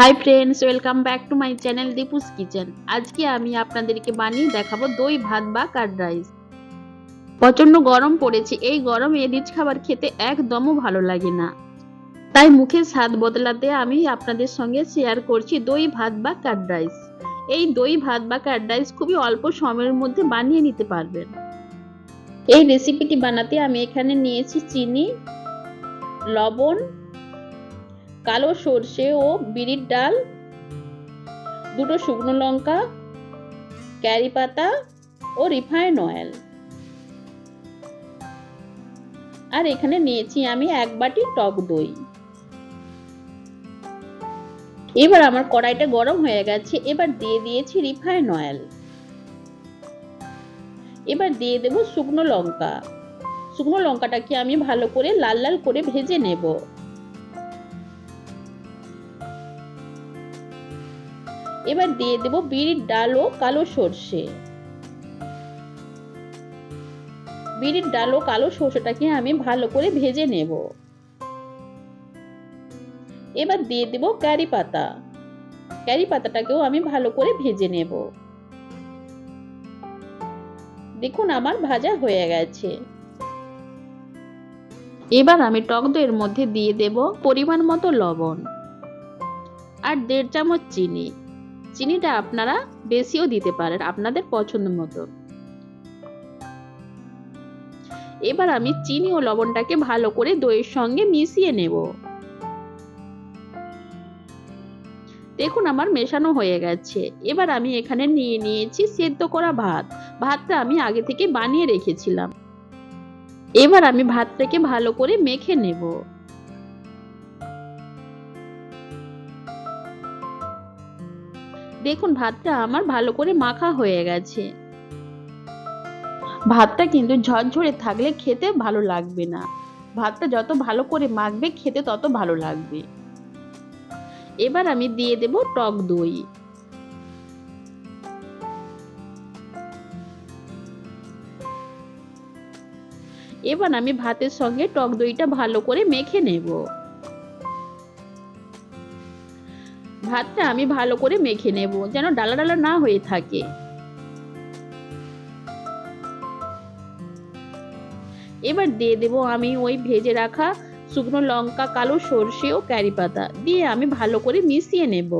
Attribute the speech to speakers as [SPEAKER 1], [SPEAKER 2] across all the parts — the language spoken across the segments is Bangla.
[SPEAKER 1] Hi friends, welcome back to my channel Deepu's kitchen. আজকে আমি আপনাদেরকে বানিয়ে দেখাবো দই ভাত বা কার্ড রাইস। প্রচন্ড গরম পড়েছে, এই গরমে রিচ খাবার খেতে একদমও ভালো লাগে না। তাই মুখের স্বাদ বদলাতে আমি আপনাদের সঙ্গে শেয়ার করছি দই ভাত বা কার্ড রাইস। এই দই ভাত বা কার্ড রাইস খুবই অল্প সময়ের মধ্যে বানিয়ে নিতে পারবেন। এই রেসিপিটি বানাতে আমি এখানে নিয়েছি চিনি, লবণ, কালো সর্ষে ও বিরির ডাল, দুটো শুকনো লঙ্কা, কারি পাতা ও রিফাইন্ড অয়েল। আর এখানে নিয়েছি আমি 1 বাটি টক দই। এবার আমার কড়াইটা গরম হয়ে গেছে, এবার দিয়ে দিয়েছি রিফাইন্ড অয়েল। এবার দিয়ে দেব শুকনো লঙ্কা। শুকনো লঙ্কাটাকে আমি ভালো করে লাল লাল করে ভেজে নেব। এবার দিয়ে দেব বিরির ডাল ও কালো সর্ষে। বিরির ডাল ও কালো সর্ষেটাকে আমি ভালো করে ভেজে নেব। এবার দিয়ে দেব কারি পাতা। কারি পাতাটাকেও আমি ভালো করে ভেজে নেব। দেখুন আমার ভাজা হয়ে গেছে। এবার আমি টক দইয়ের মধ্যে দিয়ে দেব পরিমাণ মতো লবণ আর 1.5 চামচ চিনি। চিনিটা আপনারা বেশিও দিতে পারেন আপনাদের পছন্দ মতো। এবার আমি চিনি ও লবণটাকে ভালো করে দইয়ের সঙ্গে মিশিয়ে নেব। দেখুন আমার মেশানো হয়ে গেছে। এবার আমি এখানে নিয়ে নিয়েছি সেদ্ধ করা ভাত। ভাতটা আমি আগে থেকে বানিয়ে রেখেছিলাম। এবার আমি ভাতটাকে ভালো করে মেখে নেব। দেখুন ভাতটা আমার ভালো করে মাখা হয়ে গেছে। ভাতটা কিন্তু ঝরঝরে থাকলে খেতে ভালো লাগবে না। ভাতটা যত ভালো করে মাখবে খেতে তত ভালো লাগবে। এবার আমি দিয়ে দেব টক দই। এবার আমি ভাতের সঙ্গে টক দইটা ভালো করে মেখে নেব। ভাতটা আমি ভালো করে মেখে নেব যেন ডালা ডালা না হয়ে থাকে। এবার দিয়ে দেব আমি ওই ভেজে রাখা শুকনো লঙ্কা, কালো সর্ষে ও কারি পাতা দিয়ে আমি ভালো করে মিশিয়ে নেব।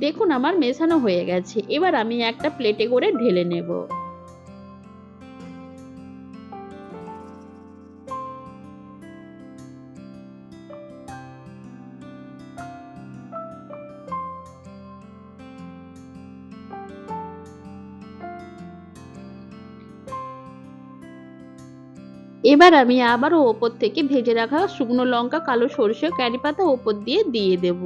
[SPEAKER 1] দেখুন আমার মেশানো হয়ে গেছে। এবার আমি একটা প্লেটে করে ঢেলে নেব। এবার আমি আবারও ওপর থেকে ভেজে রাখা শুকনো লঙ্কা, কালো সর্ষে, কারি পাতা ওপর দিয়ে দেব।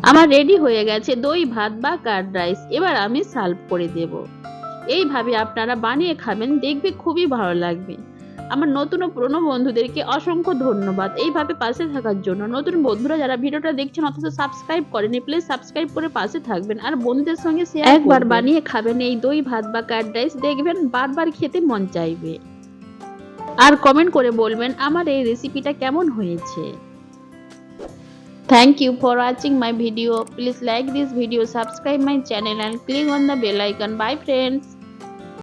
[SPEAKER 1] আমার রেডি হয়ে গেছে দই ভাত বা কার্ড রাইস। এবার আমি সার্ভ করে দেব। এইভাবে আপনারা বানিয়ে খাবেন, দেখবে খুবই ভালো লাগবে। আমার নতুন ও পুরনো বন্ধুদেরকে অসংখ্য ধন্যবাদ এইভাবে পাশে থাকার জন্য। নতুন বন্ধুরা যারা ভিডিওটা দেখছেন অথচ সাবস্ক্রাইব করেনি, প্লিজ সাবস্ক্রাইব করে পাশে থাকবেন আর বন্ধুদের সঙ্গে শেয়ার করবেন। একবার বানিয়ে খাবেন এই দই ভাত বা কার্ড রাইস, দেখবেন বারবার খেতে মন চাইবে। আর কমেন্ট করে বলবেন আমার এই রেসিপিটা কেমন হয়েছে। Thank you for watching my video. Please like this video, subscribe my channel and click on the bell icon. Bye friends.